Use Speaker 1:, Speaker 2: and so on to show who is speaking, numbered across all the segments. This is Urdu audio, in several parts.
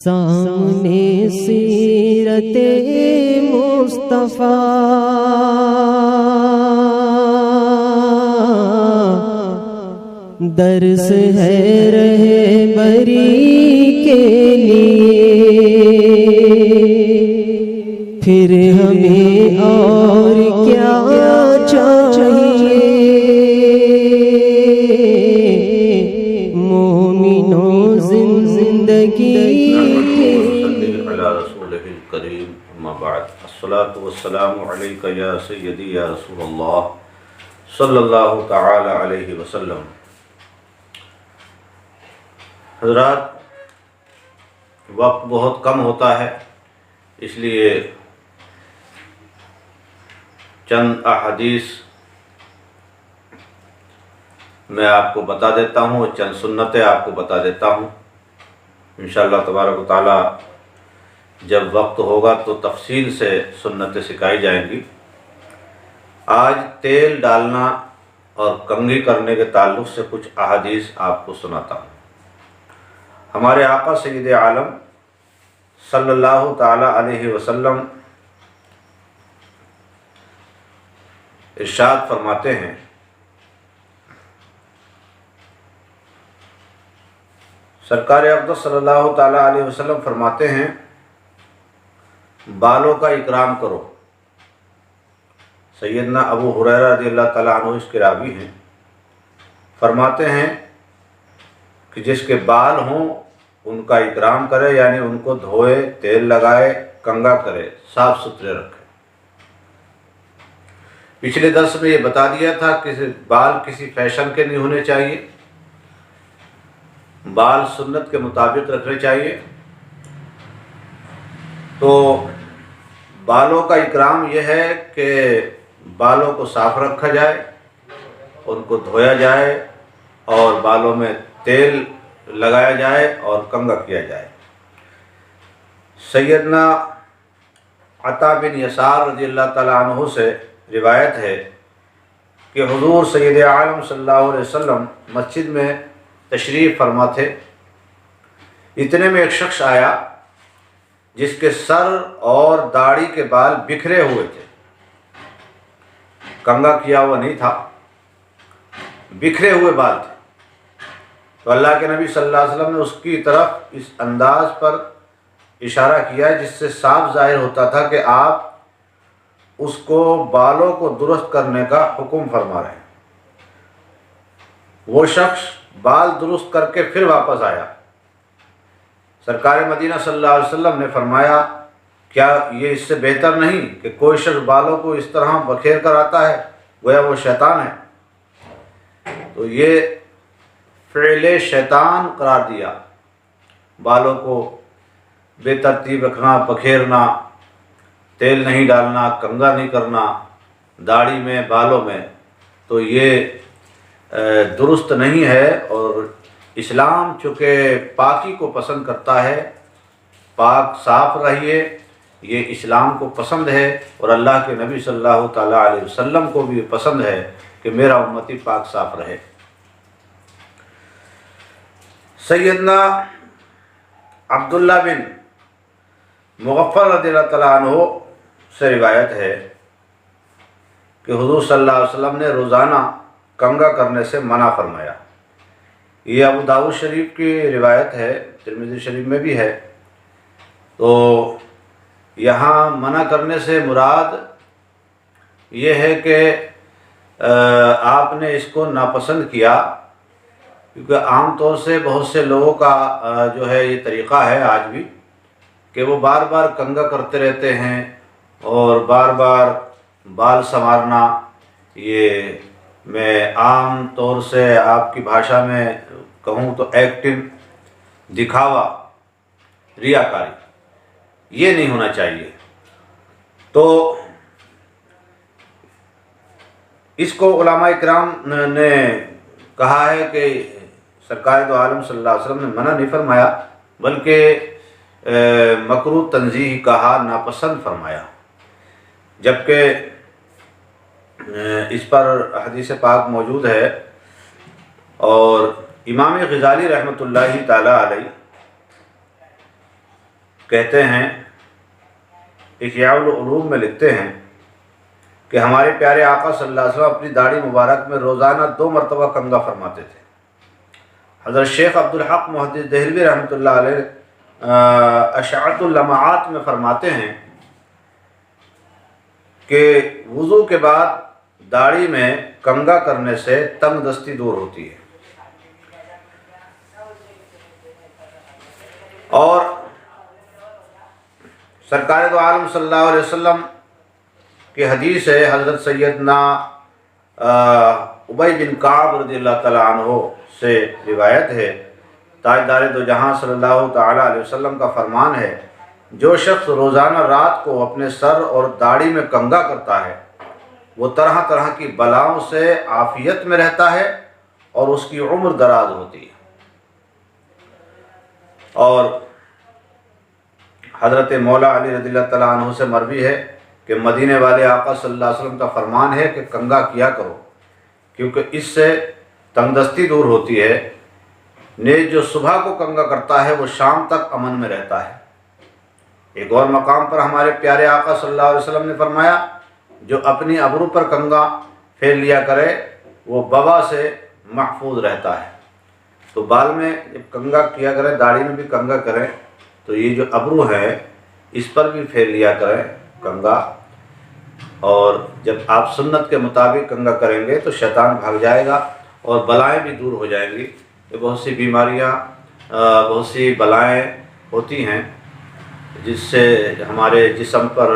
Speaker 1: سامنے سیرت مصطفیٰ درس ہے رہبری کے لیے، پھر ہمیں اور کیا چاہیے مومنوں زندگی
Speaker 2: کریم۔ اما بعد، الصلاۃ والسلام علیک یا سیدی یا رسول اللہ صلی اللہ تعالی علیہ وسلم۔ حضرات، وقت بہت کم ہوتا ہے، اس لیے چند احادیث میں آپ کو بتا دیتا ہوں، چند سنتیں آپ کو بتا دیتا ہوں۔ انشاءاللہ تبارک و تعالی جب وقت ہوگا تو تفصیل سے سنتیں سکھائی جائیں گی۔ آج تیل ڈالنا اور کنگھی کرنے کے تعلق سے کچھ احادیث آپ کو سناتا ہوں۔ ہمارے آقا سید عالم صلی اللہ تعالی علیہ وسلم ارشاد فرماتے ہیں، سرکار اقدس صلی اللہ تعالی علیہ وسلم فرماتے ہیں، بالوں کا اکرام کرو۔ سیدنا ابو ہریرہ رضی اللہ تعالیٰ عنہ اس کے راوی ہیں، فرماتے ہیں کہ جس کے بال ہوں ان کا اکرام کرے، یعنی ان کو دھوئے، تیل لگائے، کنگھا کرے، صاف ستھرے رکھے۔ پچھلے درس میں یہ بتا دیا تھا کہ بال کسی فیشن کے نہیں ہونے چاہیے، بال سنت کے مطابق رکھنے چاہیے۔ تو بالوں کا اکرام یہ ہے کہ بالوں کو صاف رکھا جائے، ان کو دھویا جائے اور بالوں میں تیل لگایا جائے اور کنگھا کیا جائے۔ سیدنا عطا بن یسار رضی اللہ تعالیٰ عنہ سے روایت ہے کہ حضور سید عالم صلی اللہ علیہ وسلم مسجد میں تشریف فرما تھے۔ اتنے میں ایک شخص آیا جس کے سر اور داڑھی کے بال بکھرے ہوئے تھے، کنگھا کیا ہوا نہیں تھا، بکھرے ہوئے بال تھے۔ تو اللہ کے نبی صلی اللہ علیہ وسلم نے اس کی طرف اس انداز پر اشارہ کیا جس سے صاف ظاہر ہوتا تھا کہ آپ اس کو بالوں کو درست کرنے کا حکم فرما رہے ہیں۔ وہ شخص بال درست کر کے پھر واپس آیا۔ سرکار مدینہ صلی اللہ علیہ وسلم نے فرمایا، کیا یہ اس سے بہتر نہیں کہ کوئی شخص بالوں کو اس طرح بکھیر کر آتا ہے، گویا وہ شیطان ہے؟ تو یہ فعل شیطان قرار دیا، بالوں کو بے ترتیب رکھنا، بکھیرنا، تیل نہیں ڈالنا، کنگھا نہیں کرنا داڑھی میں، بالوں میں، تو یہ درست نہیں ہے۔ اور اسلام چونکہ پاکی کو پسند کرتا ہے، پاک صاف رہیے، یہ اسلام کو پسند ہے، اور اللہ کے نبی صلی اللہ تعالیٰ علیہ وسلم کو بھی پسند ہے کہ میرا امتی پاک صاف رہے۔ سیدنا عبداللہ بن مغفل رضی اللہ تعالیٰ عنہ سے روایت ہے کہ حضور صلی اللہ علیہ وسلم نے روزانہ کنگھا کرنے سے منع فرمایا۔ یہ ابو داؤد شریف کی روایت ہے، ترمذی شریف میں بھی ہے۔ تو یہاں منع کرنے سے مراد یہ ہے کہ آپ نے اس کو ناپسند کیا، کیونکہ عام طور سے بہت سے لوگوں کا جو ہے یہ طریقہ ہے آج بھی کہ وہ بار بار کنگھا کرتے رہتے ہیں اور بار بار بال سنوارنا، یہ میں عام طور سے آپ کی بھاشا میں کہوں تو ایکٹنگ، دکھاوا، ریاکاری، یہ نہیں ہونا چاہیے۔ تو اس کو علماء کرام نے کہا ہے کہ سرکار دو عالم صلی اللہ علیہ وسلم نے منع نہیں فرمایا، بلکہ مکروہ تنزیہ کہا، ناپسند فرمایا۔ جبکہ اس پر حدیث پاک موجود ہے، اور امام غزالی رحمۃ اللہ تعالی علیہ کہتے ہیں، احیاء العلوم میں لکھتے ہیں کہ ہمارے پیارے آقا صلی اللہ علیہ وسلم اپنی داڑھی مبارک میں روزانہ 2 مرتبہ کنگھا فرماتے تھے۔ حضرت شیخ عبدالحق محدث دہلوی رحمۃ اللہ علیہ اشعۃ اللمعات میں فرماتے ہیں کہ وضو کے بعد داڑھی میں کنگھا کرنے سے تنگ دستی دور ہوتی ہے، اور سرکار دو عالم صلی اللہ علیہ وسلم کی حدیث ہے، حضرت سیدنا ابی بن کعب رضی اللہ تعالیٰ عنہ سے روایت ہے، تاجدار دو جہاں صلی اللہ تعالیٰ علیہ وسلم کا فرمان ہے، جو شخص روزانہ رات کو اپنے سر اور داڑھی میں کنگھا کرتا ہے وہ طرح طرح کی بلاؤں سے عافیت میں رہتا ہے اور اس کی عمر دراز ہوتی ہے۔ اور حضرت مولا علی رضی اللہ تعالیٰ عنہ سے مروی ہے کہ مدینے والے آقا صلی اللہ علیہ وسلم کا فرمان ہے کہ کنگھا کیا کرو، کیونکہ اس سے تنگ دستی دور ہوتی ہے۔ نیز جو صبح کو کنگھا کرتا ہے وہ شام تک امن میں رہتا ہے۔ ایک اور مقام پر ہمارے پیارے آقا صلی اللہ علیہ وسلم نے فرمایا، جو اپنی ابرو پر کنگھا پھیر لیا کرے وہ وبا سے محفوظ رہتا ہے۔ تو بال میں جب کنگھا کیا کرے، داڑھی میں بھی کنگھا کریں، تو یہ جو ابرو ہے اس پر بھی پھیر لیا کریں کنگھا، اور جب آپ سنت کے مطابق کنگھا کریں گے تو شیطان بھاگ جائے گا اور بلائیں بھی دور ہو جائیں گی۔ یہ بہت سی بیماریاں، بہت سی بلائیں ہوتی ہیں جس سے ہمارے جسم پر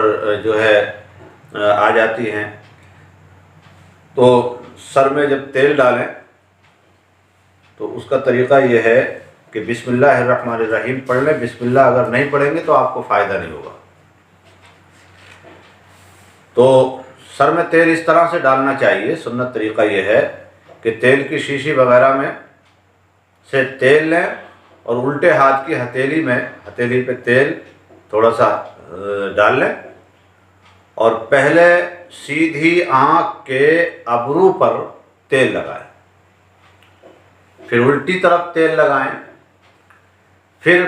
Speaker 2: جو ہے آ جاتی ہیں۔ تو سر میں جب تیل ڈالیں تو اس کا طریقہ یہ ہے کہ بسم اللہ الرحمن الرحیم پڑھ لیں۔ بسم اللہ اگر نہیں پڑھیں گے تو آپ کو فائدہ نہیں ہوگا۔ تو سر میں تیل اس طرح سے ڈالنا چاہیے، سنت طریقہ یہ ہے کہ تیل کی شیشی وغیرہ میں سے تیل لیں اور الٹے ہاتھ کی ہتھیلی پہ تیل تھوڑا سا ڈال لیں، اور پہلے سیدھی آنکھ کے ابرو پر تیل لگائیں، پھر الٹی طرف تیل لگائیں، پھر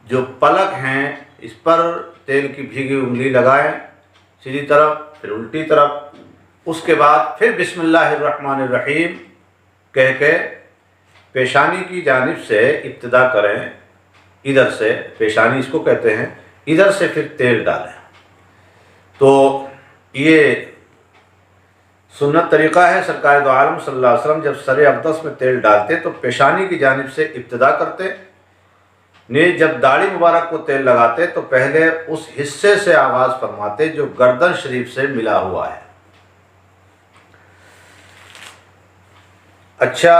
Speaker 2: جو پلک ہیں اس پر تیل کی بھیگی انگلی لگائیں سیدھی طرف، پھر الٹی طرف۔ اس کے بعد پھر بسم اللہ الرحمن الرحیم کہہ کے پیشانی کی جانب سے ابتدا کریں، ادھر سے، پیشانی اس کو کہتے ہیں، ادھر سے پھر تیل ڈالیں۔ تو یہ سنت طریقہ ہے۔ سرکار دو عالم صلی اللہ علیہ وسلم جب سر اقدس میں تیل ڈالتے تو پیشانی کی جانب سے ابتدا کرتے، نیز جب داڑھی مبارک کو تیل لگاتے تو پہلے اس حصے سے آغاز فرماتے جو گردن شریف سے ملا ہوا ہے۔ اچھا،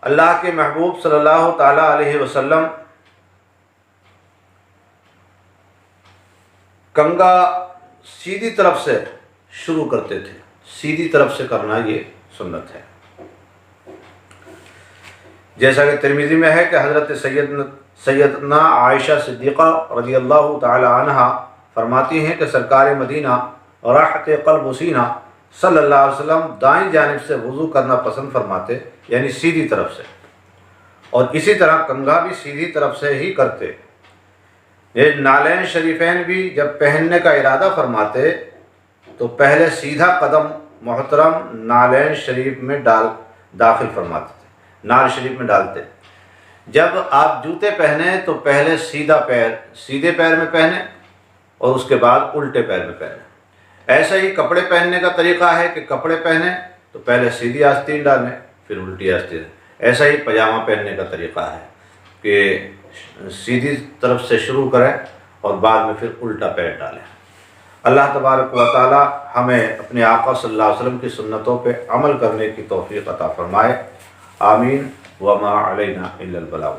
Speaker 2: اللہ کے محبوب صلی اللہ تعالیٰ علیہ وسلم کنگھا سیدھی طرف سے شروع کرتے تھے، سیدھی طرف سے کرنا یہ سنت ہے۔ جیسا کہ ترمذی میں ہے کہ حضرت سیدنا عائشہ صدیقہ رضی اللہ تعالی عنہ فرماتی ہیں کہ سرکار مدینہ راحت قلب و سینہ صلی اللہ علیہ وسلم دائیں جانب سے وضو کرنا پسند فرماتے، یعنی سیدھی طرف سے، اور اسی طرح کنگھا بھی سیدھی طرف سے ہی کرتے۔ یہ نالین شریفین بھی جب پہننے کا ارادہ فرماتے تو پہلے سیدھا قدم محترم نالین شریف میں داخل فرماتے تھے، نال شریف میں ڈالتے۔ جب آپ جوتے پہنے تو پہلے سیدھے پیر میں پہنے اور اس کے بعد الٹے پیر میں پہنے۔ ایسا ہی کپڑے پہننے کا طریقہ ہے کہ کپڑے پہنے تو پہلے سیدھی آستین ڈالیں پھر الٹی آستین۔ ایسا ہی پاجامہ پہننے کا طریقہ ہے کہ سیدھی طرف سے شروع کریں اور بعد میں پھر الٹا پیر ڈالیں۔ اللہ تبارک و تعالی ہمیں اپنے آقا صلی اللہ علیہ وسلم کی سنتوں پہ عمل کرنے کی توفیق عطا فرمائے، آمین۔ وما علینا الا البلاغ۔